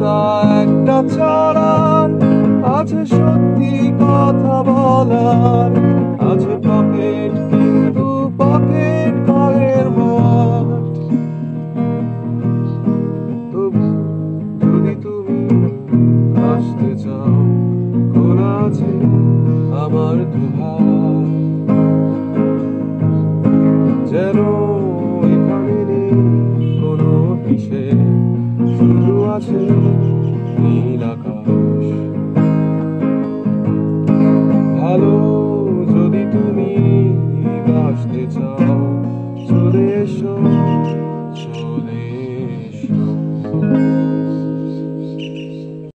খোলা একটা চালান, আছে সত্যি কথা বলার, আছে পকেট কিন্তু পকেট কলের মাঠ। তবু যদি তুমি আসতে চাও, খোলা আছে আমার দুহাত। যেন এখানে নেই কোনো হিসেব, শুধু আছে নীল আকাশ। ভালো যদি তুমি বাসতে চাও, চলে এসো।